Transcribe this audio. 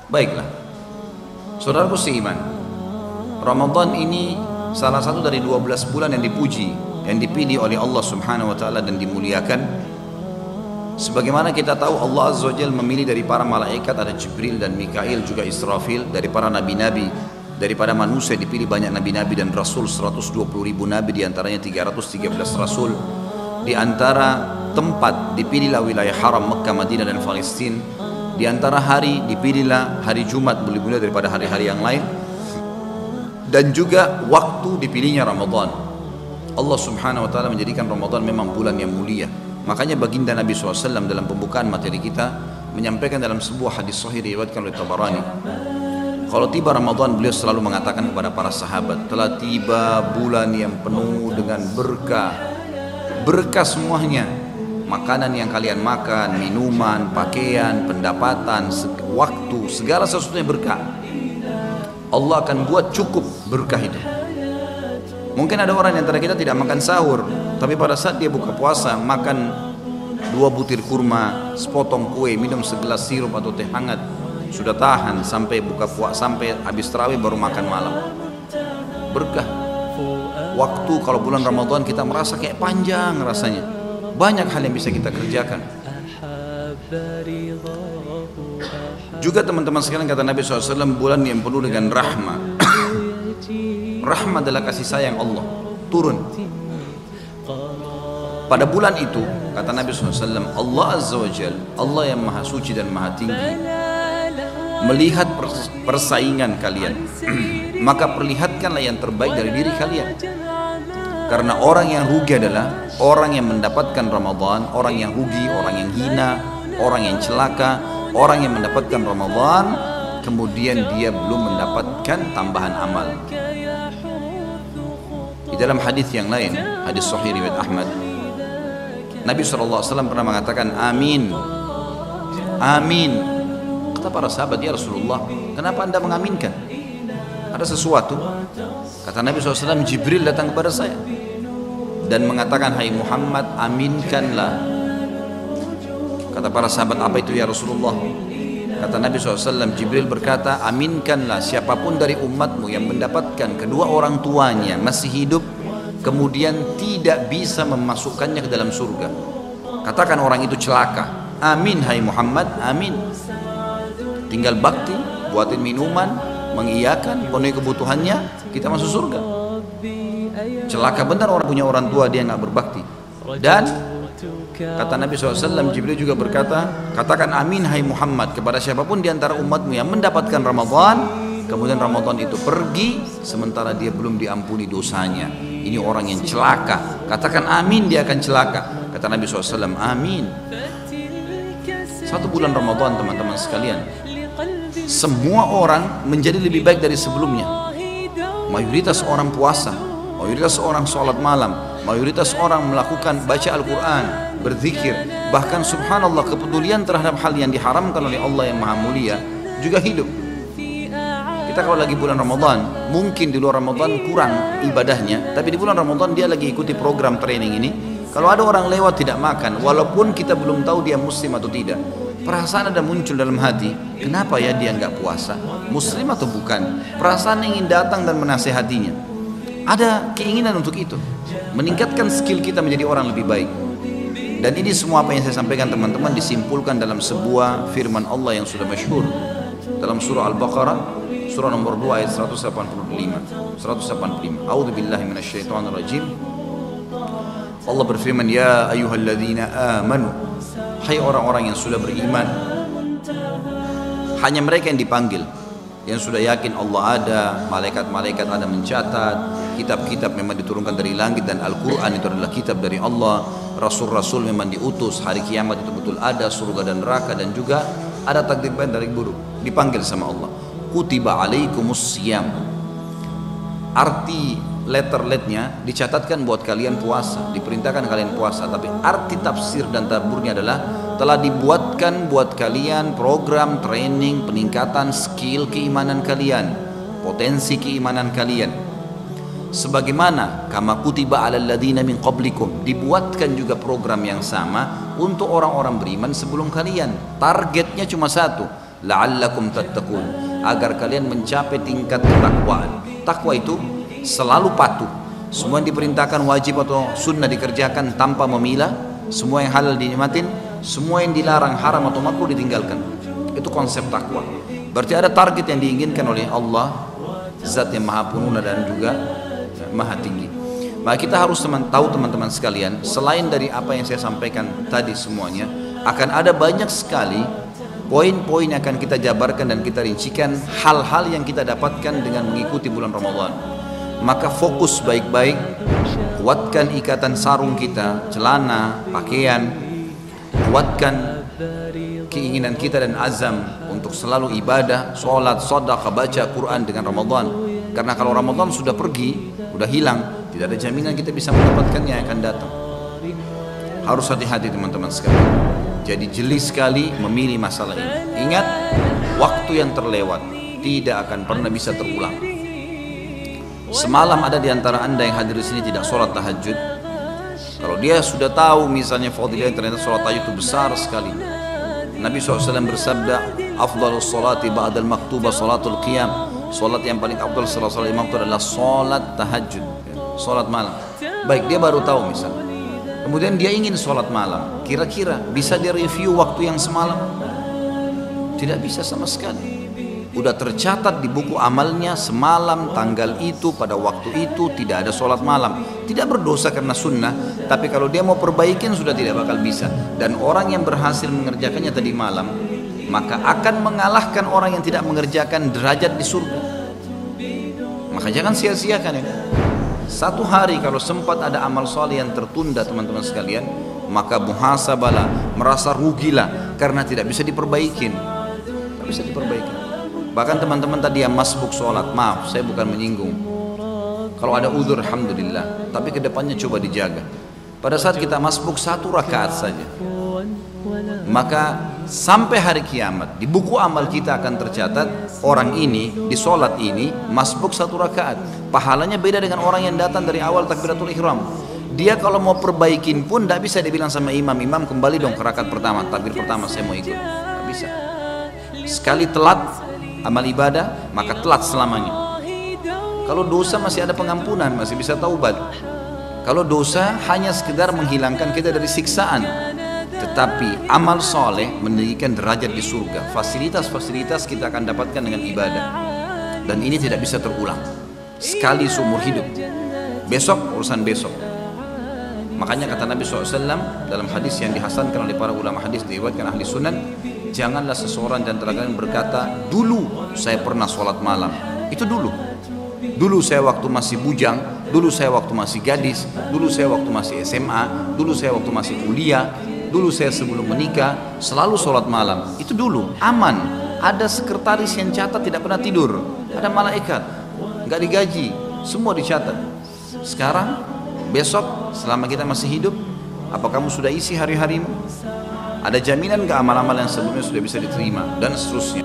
Baiklah, saudaraku seiman, Ramadan ini salah satu dari 12 bulan yang dipuji, yang dipilih oleh Allah Subhanahu wa taala dan dimuliakan. Sebagaimana kita tahu, Allah Azza wa Jalla memilih dari para malaikat ada Jibril dan Mikail, juga Israfil, dari para nabi-nabi, daripada manusia dipilih banyak nabi-nabi dan rasul, 120.000 nabi, diantaranya 313 rasul. Di antara tempat dipilihlah wilayah haram Mekah, Madinah dan Palestina. Di antara hari dipilihlah hari Jumat, lebih-lebih daripada hari-hari yang lain. Dan juga waktu dipilihnya Ramadan. Allah Subhanahu wa taala menjadikan Ramadan memang bulan yang mulia. Makanya baginda Nabi SAW dalam pembukaan materi kita menyampaikan dalam sebuah hadis sahih diriwayatkan oleh Tabarani, kalau tiba Ramadan beliau selalu mengatakan kepada para sahabat, telah tiba bulan yang penuh dengan berkah. Berkah semuanya, makanan yang kalian makan, minuman, pakaian, pendapatan, waktu, segala sesuatunya berkah. Allah akan buat cukup berkah itu. Mungkin ada orang yang antara kita tidak makan sahur, tapi pada saat dia buka puasa makan 2 butir kurma, sepotong kue, minum segelas sirup atau teh hangat, sudah tahan sampai buka puasa, sampai habis tarawih baru makan malam. Berkah. Waktu kalau bulan Ramadan kita merasa kayak panjang rasanya. Banyak hal yang bisa kita kerjakan. Juga teman-teman sekalian, kata Nabi SAW, bulan yang penuh dengan rahmah. Rahmah adalah kasih sayang Allah turun. Pada bulan itu, kata Nabi SAW, Allah Azza wa Jal, Allah yang maha suci dan maha tinggi, melihat persaingan kalian, maka perlihatkanlah yang terbaik dari diri kalian. Karena orang yang rugi adalah orang yang mendapatkan Ramadan, orang yang rugi, orang yang hina, orang yang celaka, orang yang mendapatkan Ramadan kemudian dia belum mendapatkan tambahan amal. Di dalam hadis yang lain, hadis sahih riwayat Ahmad, Nabi SAW pernah mengatakan amin, amin. Kata para sahabat, ya Rasulullah, kenapa anda mengaminkan? Ada sesuatu? Kata Nabi SAW, Jibril datang kepada saya dan mengatakan, hai Muhammad, aminkanlah. Kata para sahabat, apa itu ya Rasulullah? Kata Nabi SAW, Jibril berkata, aminkanlah siapapun dari umatmu yang mendapatkan kedua orang tuanya masih hidup, kemudian tidak bisa memasukkannya ke dalam surga. Katakan orang itu celaka. Amin hai Muhammad, amin. Tinggal bakti, buatin minuman, mengiyakan, penuhi kebutuhannya, kita masuk surga. Celaka benar orang punya orang tua dia nggak berbakti. Dan kata Nabi SAW, Jibril juga berkata, katakan amin hai Muhammad kepada siapapun di antara umatmu yang mendapatkan Ramadan, kemudian Ramadan itu pergi sementara dia belum diampuni dosanya. Ini orang yang celaka. Katakan amin, dia akan celaka. Kata Nabi SAW, amin. Satu bulan Ramadan teman-teman sekalian, semua orang menjadi lebih baik dari sebelumnya. Mayoritas orang puasa, mayoritas orang sholat malam, mayoritas orang melakukan baca Al-Quran, berzikir, bahkan subhanallah kepedulian terhadap hal yang diharamkan oleh Allah yang maha mulia juga hidup. Kita kalau lagi bulan Ramadan, mungkin di luar Ramadan kurang ibadahnya, tapi di bulan Ramadan dia lagi ikuti program training ini. Kalau ada orang lewat tidak makan, walaupun kita belum tahu dia muslim atau tidak, perasaan ada muncul dalam hati, kenapa ya dia nggak puasa, muslim atau bukan? Perasaan ingin datang dan menasehatinya. Ada keinginan untuk itu, meningkatkan skill kita menjadi orang lebih baik. Dan ini semua apa yang saya sampaikan teman-teman disimpulkan dalam sebuah firman Allah yang sudah masyhur dalam surah Al-Baqarah, surah nomor 2 ayat 185. A'udzu billahi minasyaitonir rajim. Allah berfirman, ya ayyuhalladzina amanu, hai orang-orang yang sudah beriman. Hanya mereka yang dipanggil, yang sudah yakin Allah ada, malaikat-malaikat ada mencatat, kitab-kitab memang diturunkan dari langit, dan Al-Quran itu adalah kitab dari Allah, Rasul-Rasul memang diutus, hari kiamat itu betul ada, surga dan neraka, dan juga ada takdir baik dari buruk, dipanggil sama Allah. Kutiba alaikumus siyam, arti letter-letnya dicatatkan buat kalian puasa, diperintahkan kalian puasa, tapi arti tafsir dan taburnya adalah telah dibuatkan buat kalian program training peningkatan skill keimanan kalian, potensi keimanan kalian. Sebagaimana kama kutiba alal ladzina min qablikum, dibuatkan juga program yang sama untuk orang-orang beriman sebelum kalian. Targetnya cuma satu, la'allakum tattaqun, agar kalian mencapai tingkat ketakwaan. Takwa itu selalu patuh. Semua yang diperintahkan wajib atau sunnah dikerjakan tanpa memilah, semua yang halal dinikmatin, semua yang dilarang haram atau makruh ditinggalkan. Itu konsep takwa. Berarti ada target yang diinginkan oleh Allah, Zat yang maha penuna dan juga maha tinggi. Maka kita harus tahu teman-teman sekalian, selain dari apa yang saya sampaikan tadi semuanya, akan ada banyak sekali poin-poin yang akan kita jabarkan dan kita rincikan hal-hal yang kita dapatkan dengan mengikuti bulan Ramadan. Maka fokus baik-baik, kuatkan ikatan sarung kita, celana, pakaian, kuatkan keinginan kita dan azam untuk selalu ibadah, sholat, sedekah, baca Quran dengan Ramadan. Karena kalau Ramadan sudah pergi, sudah hilang, tidak ada jaminan kita bisa mendapatkannya yang akan datang. Harus hati-hati teman-teman sekalian. Jadi jeli sekali memilih masalah ini. Ingat, waktu yang terlewat tidak akan pernah bisa terulang. Semalam ada di antara anda yang hadir di sini tidak sholat tahajud. Kalau dia sudah tahu misalnya fadilah ternyata sholat tahajud itu besar sekali. Nabi SAW bersabda, afdalus sholati ba'dal maktubah sholatul qiyam. Sholat yang paling afdal setelah sholat imam itu adalah sholat tahajud, sholat malam. Baik, dia baru tahu misalnya, kemudian dia ingin sholat malam, kira-kira bisa dia review waktu yang semalam? Tidak bisa sama sekali. Udah tercatat di buku amalnya semalam tanggal itu pada waktu itu tidak ada sholat malam. Tidak berdosa karena sunnah, tapi kalau dia mau perbaikin sudah tidak bakal bisa. Dan orang yang berhasil mengerjakannya tadi malam, maka akan mengalahkan orang yang tidak mengerjakan derajat di surga. Maka jangan sia-siakan ya. Satu hari kalau sempat ada amal soleh yang tertunda teman-teman sekalian, maka muhasabalah, merasa rugilah karena tidak bisa diperbaikin. Tidak bisa diperbaikin. Bahkan teman-teman tadi yang masbuk sholat, maaf saya bukan menyinggung, kalau ada udzur alhamdulillah, tapi kedepannya coba dijaga. Pada saat kita masbuk 1 rakaat saja, maka sampai hari kiamat di buku amal kita akan tercatat orang ini di sholat ini masbuk 1 rakaat. Pahalanya beda dengan orang yang datang dari awal takbiratul ihram. Dia kalau mau perbaikin pun tidak bisa dibilang sama imam, imam kembali dong ke rakaat pertama, takbir pertama saya mau ikut. Tidak bisa. Sekali telat amal ibadah maka telat selamanya. Kalau dosa masih ada pengampunan, masih bisa taubat. Kalau dosa hanya sekedar menghilangkan kita dari siksaan, tetapi amal soleh meninggikan derajat di surga. Fasilitas-fasilitas kita akan dapatkan dengan ibadah, dan ini tidak bisa terulang. Sekali seumur hidup. Besok urusan besok. Makanya kata Nabi SAW dalam hadis yang dihasankan oleh para ulama hadis, diriwayatkan ahli sunan, janganlah seseorang dan antara kalian berkata, dulu saya pernah sholat malam. Itu dulu. Dulu saya waktu masih bujang, dulu saya waktu masih gadis, dulu saya waktu masih SMA, dulu saya waktu masih kuliah, dulu saya sebelum menikah selalu sholat malam. Itu dulu, aman. Ada sekretaris yang catat tidak pernah tidur, ada malaikat, nggak digaji, semua dicatat. Sekarang, besok selama kita masih hidup, apa kamu sudah isi hari-harimu? Ada jaminan nggak amal-amal yang sebelumnya sudah bisa diterima dan seterusnya.